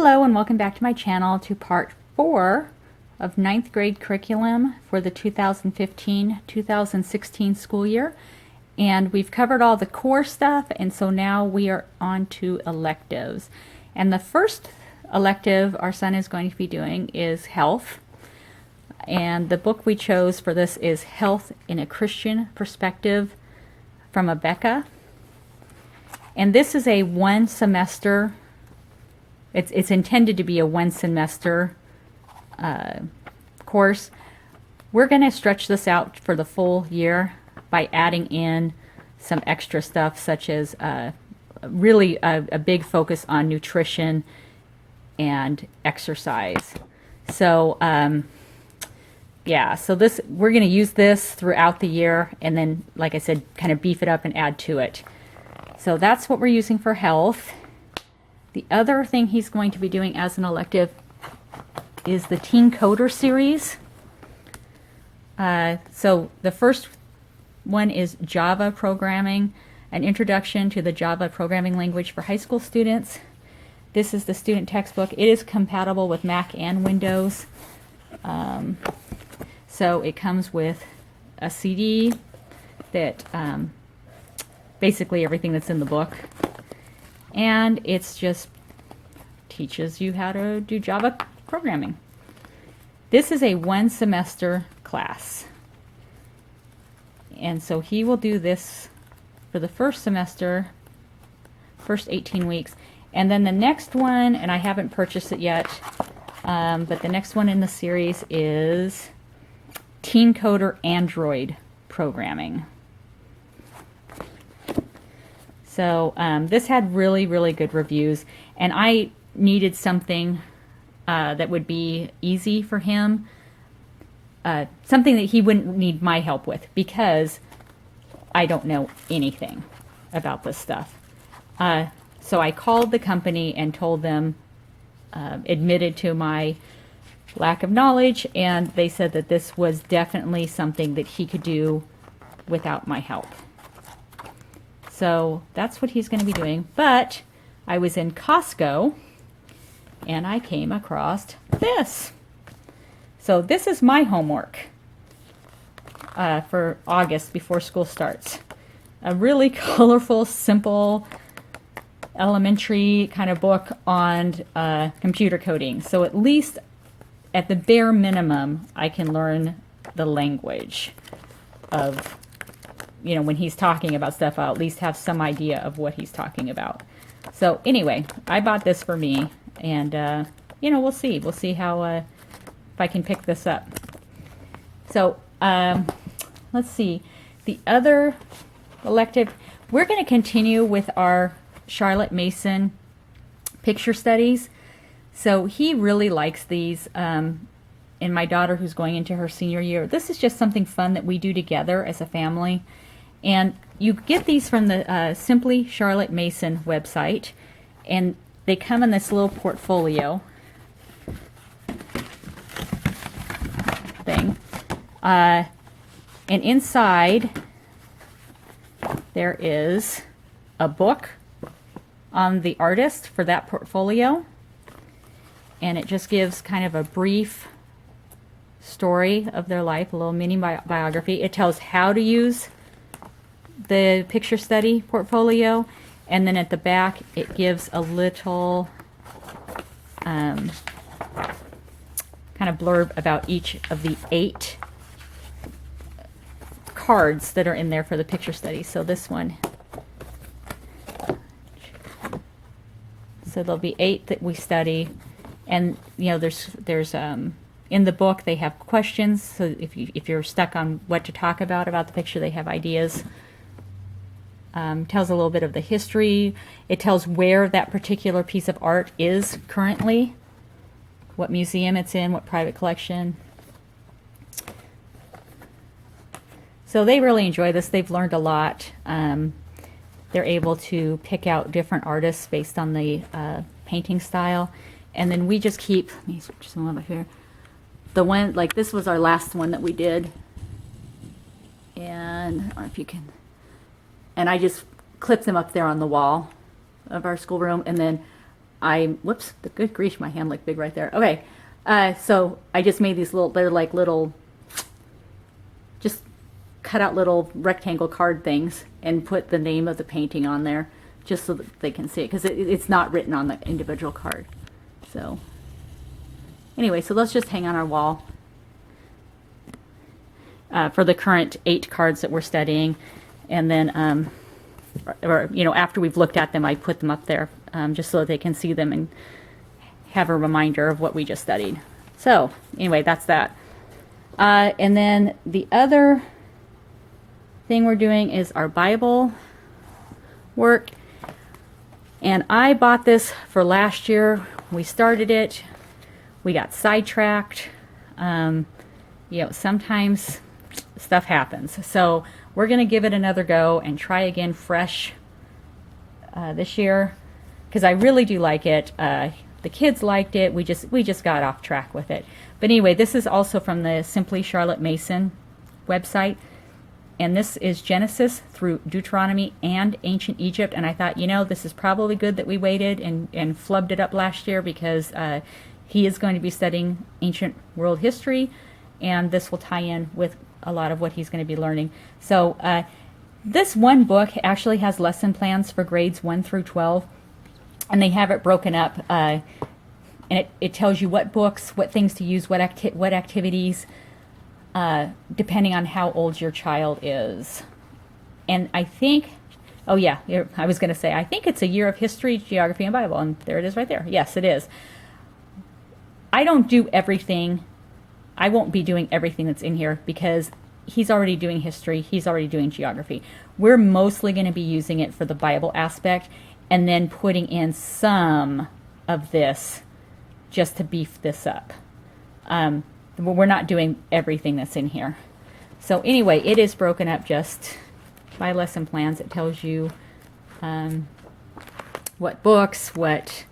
Hello and welcome back to my channel to part 4 of ninth grade curriculum for the 2015-2016 school year. And we've covered all the core stuff, and so now we are on to electives. And the first elective our son is going to be doing is health. And the book we chose for this is Health in a Christian Perspective from Abeka. And this is a one semester, it's intended to be a one semester course. We're going to stretch this out for the full year by adding in some extra stuff, such as really a big focus on nutrition and exercise. So yeah, so this, we're going to use this throughout the year, and then, like I said, kind of beef it up and add to it. So that's what we're using for health. The other thing he's going to be doing as an elective is the Teen Coder series. So the first one is Java programming, an introduction to the Java programming language for high school students. This is the student textbook. It is compatible with Mac and Windows. So it comes with a CD that basically everything that's in the book, and it's just teaches you how to do Java programming. This is a one semester class, and so he will do this for the first semester, first 18 weeks, and then the next one, and I haven't purchased it yet, but the next one in the series is Teen Coder Android programming. So this had really, really good reviews, and I needed something that would be easy for him, something that he wouldn't need my help with, because I don't know anything about this stuff. So I called the company and told them, admitted to my lack of knowledge, and they said that this was definitely something that he could do without my help. So that's what he's going to be doing. But I was in Costco and I came across this. So this is my homework for August before school starts. A really colorful, simple, elementary kind of book on computer coding. So at least at the bare minimum, I can learn the language of, you know, when he's talking about stuff, I'll at least have some idea of what he's talking about. So anyway, I bought this for me, and you know, we'll see how if I can pick this up. So let's see, the other elective, we're going to continue with our Charlotte Mason picture studies. So he really likes these, and my daughter, who's going into her senior year, this is just something fun that we do together as a family. And you get these from the Simply Charlotte Mason website, and they come in this little portfolio thing. And inside there is a book on the artist for that portfolio, and it just gives kind of a brief story of their life, a little mini biography. It tells how to use the picture study portfolio, and then at the back it gives a little kind of blurb about each of the 8 cards that are in there for the picture study. So this one, so there'll be 8 that we study, and you know, there's in the book they have questions, so if you're stuck on what to talk about the picture, they have ideas. Tells a little bit of the history. It tells where that particular piece of art is currently, what museum it's in, what private collection. So they really enjoy this. They've learned a lot. They're able to pick out different artists based on the painting style. And then we just keep, let me switch some over here. The one, like this was our last one that we did. And I don't know if you can, and I just clip them up there on the wall of our schoolroom, and then whoops, the good grief, my hand looked big right there. Okay, so I just made these little, they're like little, just cut out little rectangle card things and put the name of the painting on there just so that they can see it, because it's not written on the individual card. So anyway, so let's just hang on our wall for the current 8 cards that we're studying. And then, or, you know, after we've looked at them, I put them up there just so that they can see them and have a reminder of what we just studied. So anyway, that's that. And then the other thing we're doing is our Bible work. And I bought this for last year. We started it. We got sidetracked. You know, sometimes stuff happens. So we're going to give it another go and try again fresh this year, because I really do like it. The kids liked it. We just got off track with it. But anyway, this is also from the Simply Charlotte Mason website. And this is Genesis through Deuteronomy and Ancient Egypt. And I thought, you know, this is probably good that we waited and flubbed it up last year, because he is going to be studying ancient world history, and this will tie in with a lot of what he's going to be learning. So this one book actually has lesson plans for grades 1 through 12, and they have it broken up. And it tells you what books, what things to use, what activities, depending on how old your child is. And I think, oh yeah, I was going to say, I think it's a year of history, geography, and Bible. And there it is right there. Yes, it is. I don't do everything. I won't be doing everything that's in here, because he's already doing history. He's already doing geography. We're mostly going to be using it for the Bible aspect, and then putting in some of this just to beef this up. We're not doing everything that's in here. So anyway, it is broken up just by lesson plans. It tells you what books, what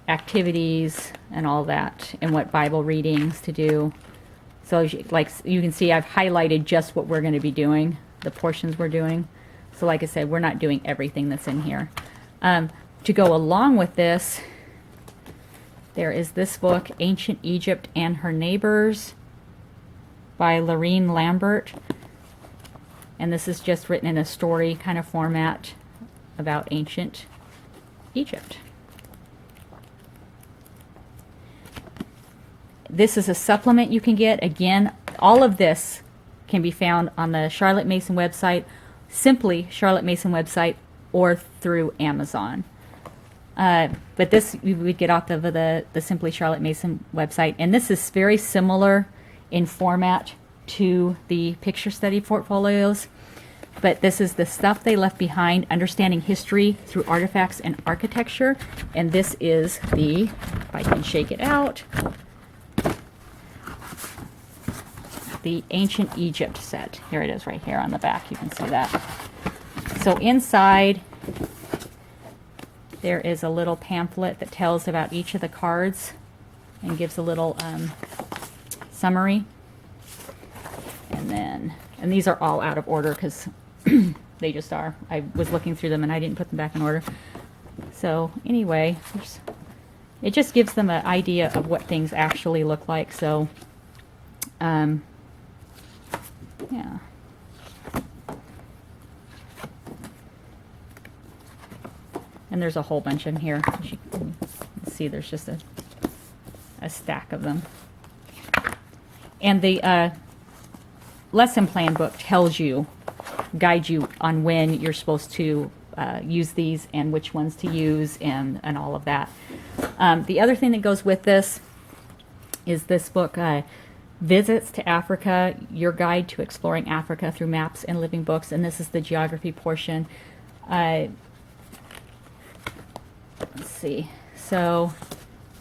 activities, and all that, and what Bible readings to do. So like you can see, I've highlighted just what we're going to be doing, the portions we're doing. So like I said, we're not doing everything that's in here. To go along with this, there is this book, Ancient Egypt and Her Neighbors by Lorene Lambert. And this is just written in a story kind of format about ancient Egypt. This is a supplement you can get. Again, all of this can be found on the Charlotte Mason website, simply Charlotte Mason website, or through Amazon. But this we would get off of the Simply Charlotte Mason website. And this is very similar in format to the picture study portfolios. But this is the stuff they left behind, understanding history through artifacts and architecture. And this is the, if I can shake it out, the Ancient Egypt set. Here it is right here on the back. You can see that. So inside, there is a little pamphlet that tells about each of the cards and gives a little summary. And these are all out of order because they just are. I was looking through them and I didn't put them back in order. So anyway, it just gives them an idea of what things actually look like. So, yeah. And there's a whole bunch in here. As you can see, there's just a stack of them. And the lesson plan book tells you, guides you on when you're supposed to use these and which ones to use and all of that. The other thing that goes with this is this book, Visits to Africa, Your Guide to Exploring Africa Through Maps and Living Books. And this is the geography portion. Let's see. So,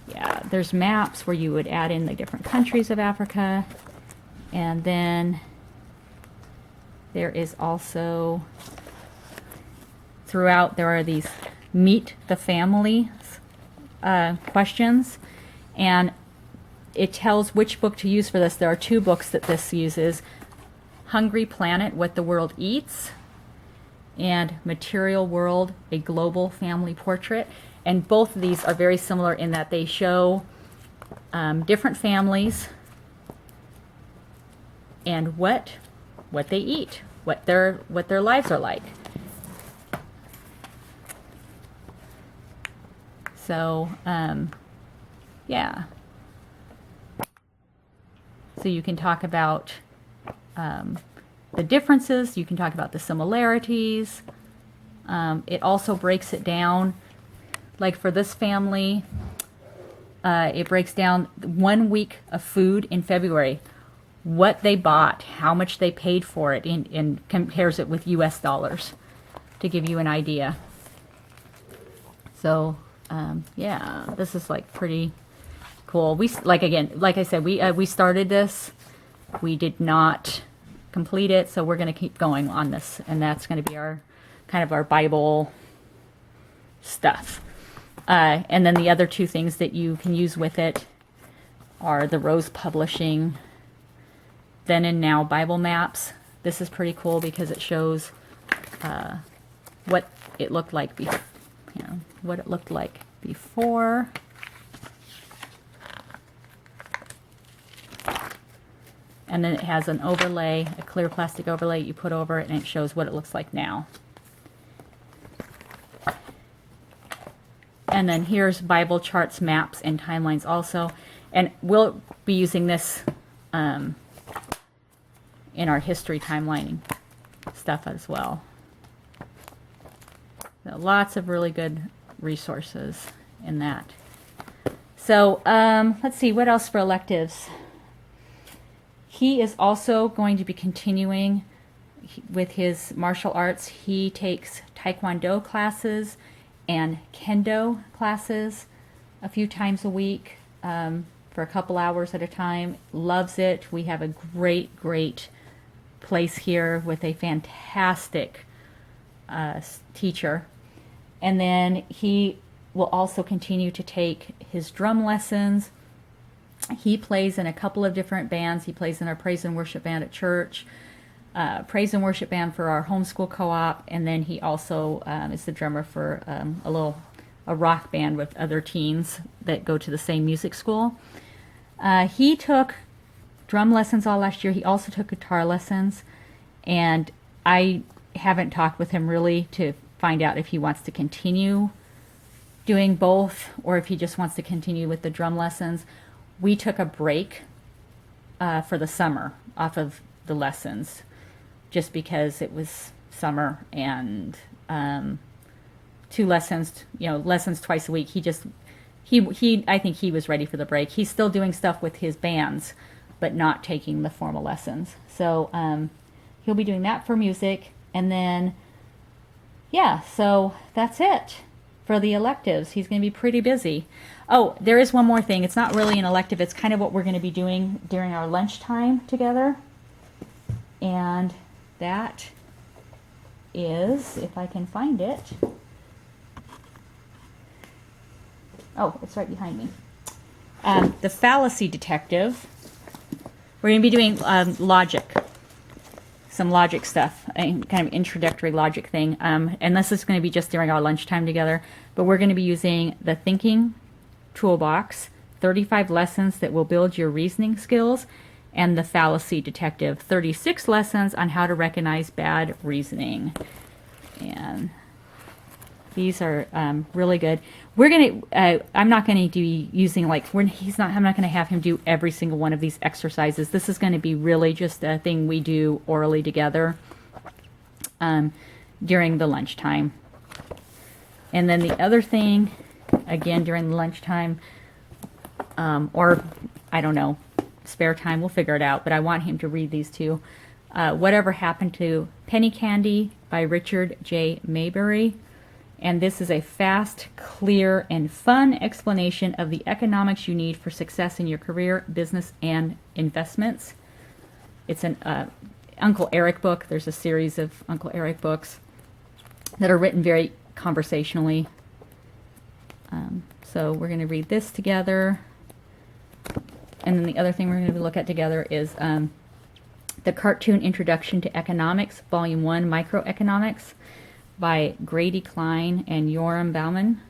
yeah, there's maps where you would add in the different countries of Africa. And then there is also, throughout, there are these meet the family questions. And it tells which book to use for this. There are two books that this uses. Hungry Planet, What the World Eats, and Material World, a Global Family Portrait. And both of these are very similar in that they show different families and what they eat, what their lives are like. So yeah. So you can talk about the differences, you can talk about the similarities. It also breaks it down, like for this family, it breaks down 1 week of food in February, what they bought, how much they paid for it, and compares it with US dollars to give you an idea. So yeah, this is like pretty cool. We, like I said, we started this. We did not complete it, so we're going to keep going on this, and that's going to be our kind of our Bible stuff. And then the other two things that you can use with it are the Rose Publishing Then and Now Bible Maps. This is pretty cool because it shows what it looked like before. What it looked like before. And then it has an overlay, a clear plastic overlay you put over it, and it shows what it looks like now. And then here's Bible charts, maps, and timelines also. And we'll be using this in our history timelining stuff as well. So lots of really good resources in that. So let's see, what else for electives? He is also going to be continuing with his martial arts. He takes Taekwondo classes and Kendo classes a few times a week for a couple hours at a time. Loves it. We have a great place here with a fantastic teacher. And then he will also continue to take his drum lessons. He plays in a couple of different bands. He plays in our praise and worship band at church, praise and worship band for our homeschool co-op, and then he also is the drummer for a rock band with other teens that go to the same music school. He took drum lessons all last year. He also took guitar lessons, and I haven't talked with him really to find out if he wants to continue doing both or if he just wants to continue with the drum lessons. We took a break for the summer off of the lessons just because it was summer, and 2 lessons, lessons twice a week. I think he was ready for the break. He's still doing stuff with his bands, but not taking the formal lessons. So he'll be doing that for music. And then, yeah, so that's it for the electives. He's going to be pretty busy. Oh, there is one more thing. It's not really an elective. It's kind of what we're going to be doing during our lunchtime together. And that is, if I can find it. Oh, it's right behind me. The fallacy detective. We're going to be doing logic. Some logic stuff, a kind of introductory logic thing. And this is going to be just during our lunchtime together. But we're going to be using the Thinking Toolbox, 35 lessons that will build your reasoning skills, and the Fallacy Detective, 36 lessons on how to recognize bad reasoning. And these are really good. We're gonna. I'm not going to be using I'm not going to have him do every single one of these exercises. This is going to be really just a thing we do orally together during the lunchtime. And then the other thing, again during the lunchtime, or I don't know, spare time, we'll figure it out. But I want him to read these two. Whatever Happened to Penny Candy by Richard J. Maybury. And this is a fast, clear, and fun explanation of the economics you need for success in your career, business, and investments. It's an Uncle Eric book. There's a series of Uncle Eric books that are written very conversationally. So we're going to read this together. And then the other thing we're going to look at together is the Cartoon Introduction to Economics, Volume 1, Microeconomics. by Grady Klein and Yoram Bauman,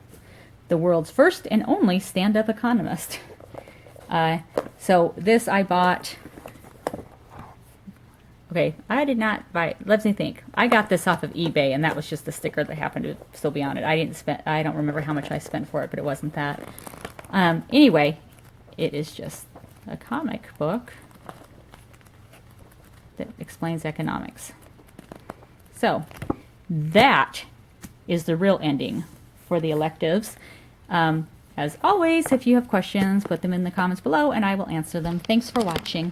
the world's first and only stand-up economist. So this I bought. Okay, I did not buy it. Let me think. I got this off of eBay, and that was just the sticker that happened to still be on it. I don't remember how much I spent for it, but it wasn't that. Anyway, it is just a comic book that explains economics. So that is the real ending for the electives. As always, if you have questions, put them in the comments below and I will answer them. Thanks for watching.